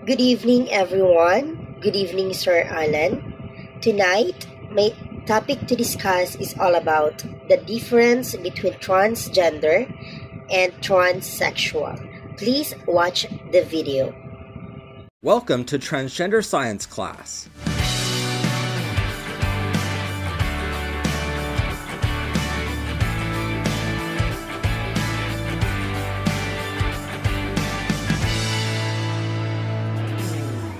Good evening, everyone. Good evening, Sir Alan. Tonight, my topic to discuss is all about the difference between transgender and transsexual. Please watch the video. Welcome to Transgender Science class.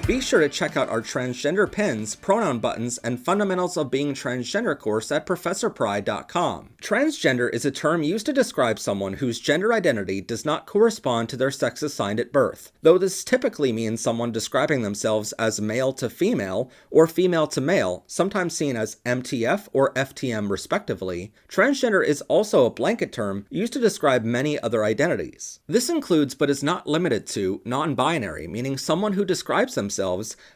Be sure to check out our transgender pins, pronoun buttons, and fundamentals of being transgender course at professorpry.com. Transgender is a term used to describe someone whose gender identity does not correspond to their sex assigned at birth. Though this typically means someone describing themselves as male to female or female to male, sometimes seen as MTF or FTM respectively, transgender is also a blanket term used to describe many other identities. This includes but is not limited to non-binary, meaning someone who describes themselves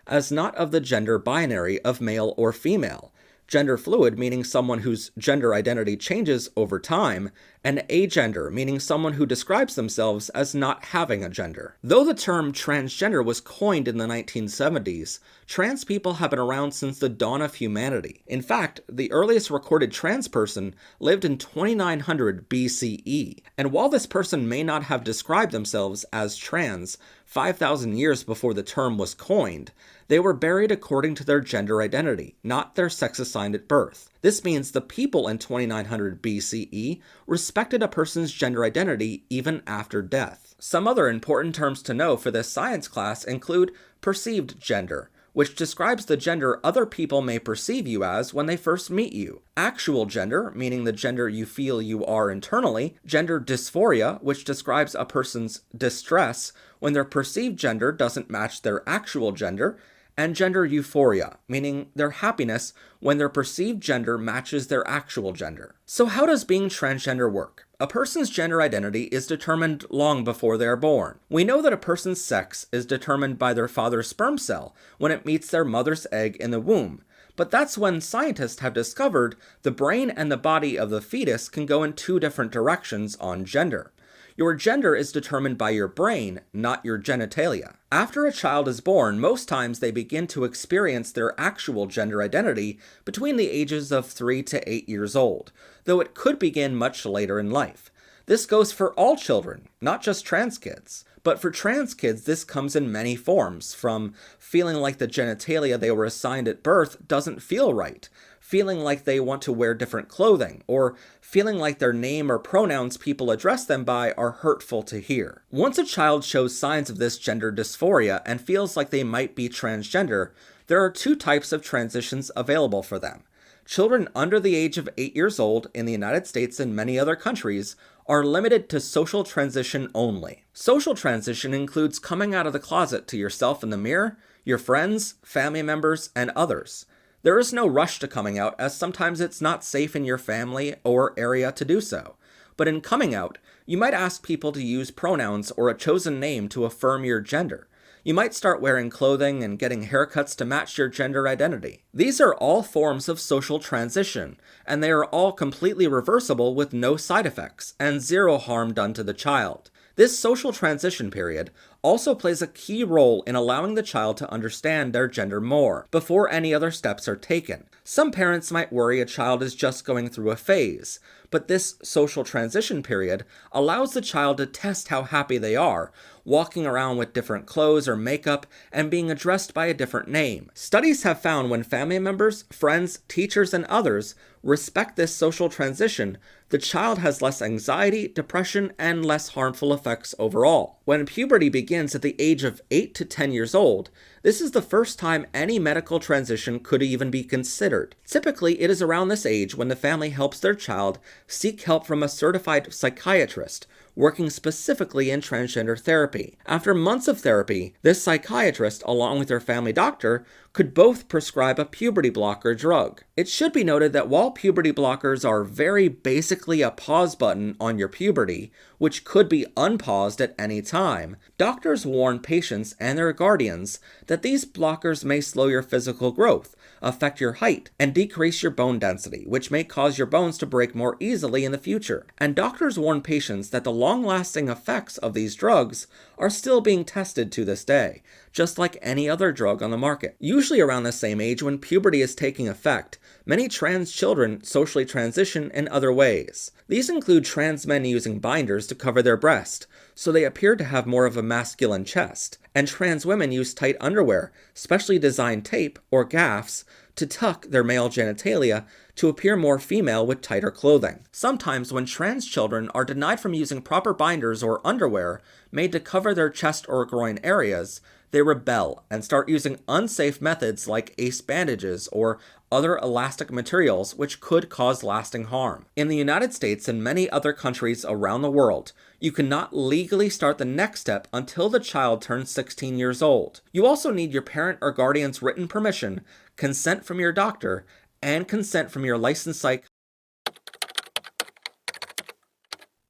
as not of the gender binary of male or female, gender fluid meaning someone whose gender identity changes over time, and agender meaning someone who describes themselves as not having a gender. Though the term transgender was coined in the 1970s, trans people have been around since the dawn of humanity. In fact, the earliest recorded trans person lived in 2900 BCE, and while this person may not have described themselves as trans 5,000 years before the term was coined, they were buried according to their gender identity, not their sex assigned at birth. This means the people in 2900 BCE respected a person's gender identity even after death. Some other important terms to know for this science class include perceived gender, which describes the gender other people may perceive you as when they first meet you. Actual gender, meaning the gender you feel you are internally. Gender dysphoria, which describes a person's distress when their perceived gender doesn't match their actual gender. And gender euphoria, meaning their happiness when their perceived gender matches their actual gender. So how does being transgender work? A person's gender identity is determined long before they are born. We know that a person's sex is determined by their father's sperm cell when it meets their mother's egg in the womb. But that's when scientists have discovered the brain and the body of the fetus can go in two different directions on gender. Your gender is determined by your brain, not your genitalia. After a child is born, most times they begin to experience their actual gender identity between the ages of 3 to 8 years old, though it could begin much later in life. This goes for all children, not just trans kids. But for trans kids, this comes in many forms, from feeling like the genitalia they were assigned at birth doesn't feel right, feeling like they want to wear different clothing, or feeling like their name or pronouns people address them by are hurtful to hear. Once a child shows signs of this gender dysphoria and feels like they might be transgender, there are two types of transitions available for them. Children under the age of 8 years old in the United States and many other countries are limited to social transition only. Social transition includes coming out of the closet to yourself in the mirror, your friends, family members, and others. There is no rush to coming out, as sometimes it's not safe in your family or area to do so. But in coming out, you might ask people to use pronouns or a chosen name to affirm your gender. You might start wearing clothing and getting haircuts to match your gender identity. These are all forms of social transition, and they are all completely reversible with no side effects and zero harm done to the child. This social transition period also plays a key role in allowing the child to understand their gender more before any other steps are taken. Some parents might worry a child is just going through a phase, but this social transition period allows the child to test how happy they are, walking around with different clothes or makeup and being addressed by a different name. Studies have found when family members, friends, teachers, and others respect this social transition, the child has less anxiety, depression, and less harmful effects overall. When puberty begins at the age of 8 to 10 years old, this is the first time any medical transition could even be considered. Typically, it is around this age when the family helps their child seek help from a certified psychiatrist working specifically in transgender therapy. After months of therapy, this psychiatrist, along with their family doctor, could both prescribe a puberty blocker drug. It should be noted that while puberty blockers are very basically a pause button on your puberty, which could be unpaused at any time, doctors warn patients and their guardians that these blockers may slow your physical growth, affect your height, and decrease your bone density, which may cause your bones to break more easily in the future. And doctors warn patients that the long-lasting effects of these drugs are still being tested to this day, just like any other drug on the market. Usually around the same age when puberty is taking effect, many trans children socially transition in other ways. These include trans men using binders to cover their breast, so they appear to have more of a masculine chest, and trans women use tight underwear, specially designed tape, or gaffs, to tuck their male genitalia to appear more female with tighter clothing. Sometimes when trans children are denied from using proper binders or underwear made to cover their chest or groin areas, they rebel and start using unsafe methods like ace bandages or other elastic materials which could cause lasting harm. In the United States and many other countries around the world, you cannot legally start the next step until the child turns 16 years old. You also need your parent or guardian's written permission, consent from your doctor, and consent from your licensed psych.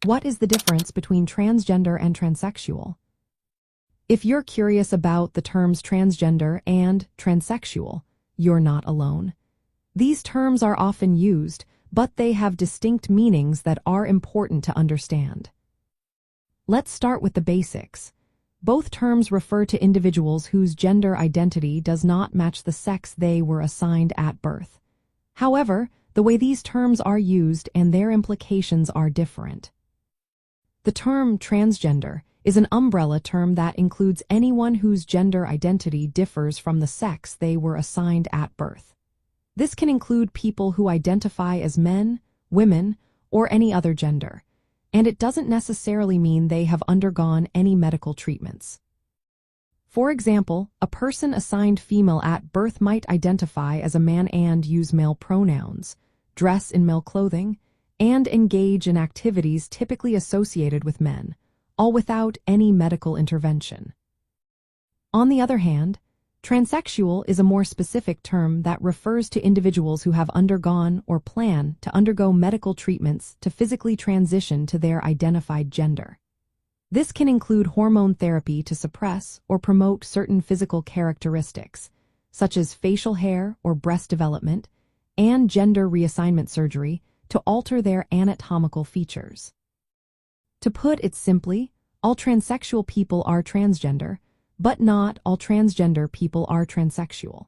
What is the difference between transgender and transsexual? If you're curious about the terms transgender and transsexual, you're not alone. These terms are often used, but they have distinct meanings that are important to understand. Let's start with the basics. Both terms refer to individuals whose gender identity does not match the sex they were assigned at birth. However, the way these terms are used and their implications are different. The term transgender is an umbrella term that includes anyone whose gender identity differs from the sex they were assigned at birth. This can include people who identify as men, women, or any other gender, and it doesn't necessarily mean they have undergone any medical treatments. For example, a person assigned female at birth might identify as a man and use male pronouns, dress in male clothing, and engage in activities typically associated with men, all without any medical intervention. On the other hand, transsexual is a more specific term that refers to individuals who have undergone or plan to undergo medical treatments to physically transition to their identified gender. This can include hormone therapy to suppress or promote certain physical characteristics, such as facial hair or breast development, and gender reassignment surgery to alter their anatomical features. To put it simply, all transsexual people are transgender, but not all transgender people are transsexual.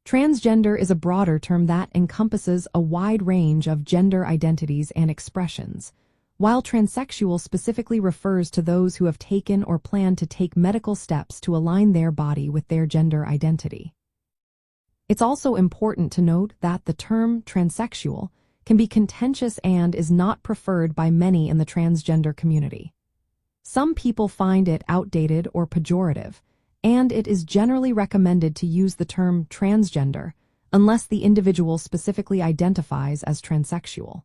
Transgender is a broader term that encompasses a wide range of gender identities and expressions, while transsexual specifically refers to those who have taken or plan to take medical steps to align their body with their gender identity. It's also important to note that the term transsexual can be contentious and is not preferred by many in the transgender community. Some people find it outdated or pejorative, and it is generally recommended to use the term transgender unless the individual specifically identifies as transsexual.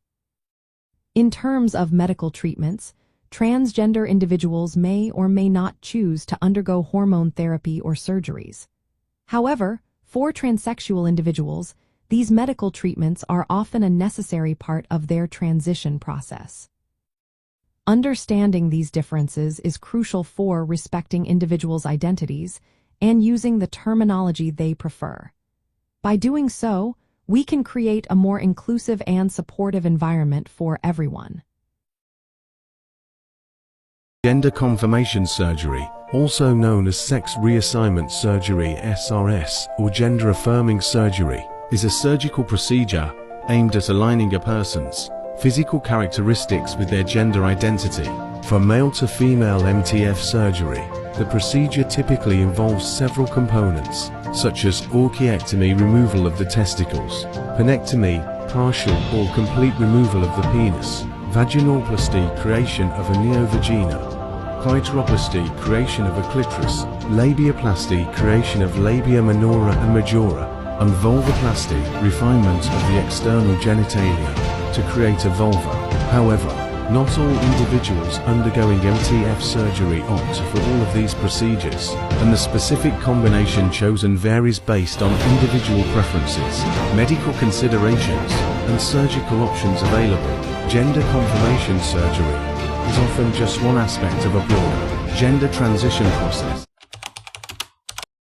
In terms of medical treatments, transgender individuals may or may not choose to undergo hormone therapy or surgeries. However, for transsexual individuals, these medical treatments are often a necessary part of their transition process. Understanding these differences is crucial for respecting individuals' identities and using the terminology they prefer. By doing so, we can create a more inclusive and supportive environment for everyone. Gender confirmation surgery, also known as sex reassignment surgery (SRS) or gender-affirming surgery, is a surgical procedure aimed at aligning a person's physical characteristics with their gender identity. For male to female MTF surgery, the procedure typically involves several components, such as orchiectomy, removal of the testicles, penectomy, partial or complete removal of the penis, vaginoplasty, creation of a neovagina, clitoroplasty, creation of a clitoris, labiaplasty, creation of labia minora and majora, and vulvoplasty, refinement of the external genitalia to create a vulva. However, not all individuals undergoing MTF surgery opt for all of these procedures, and the specific combination chosen varies based on individual preferences, medical considerations, and surgical options available. Gender confirmation surgery is often just one aspect of a broader gender transition process.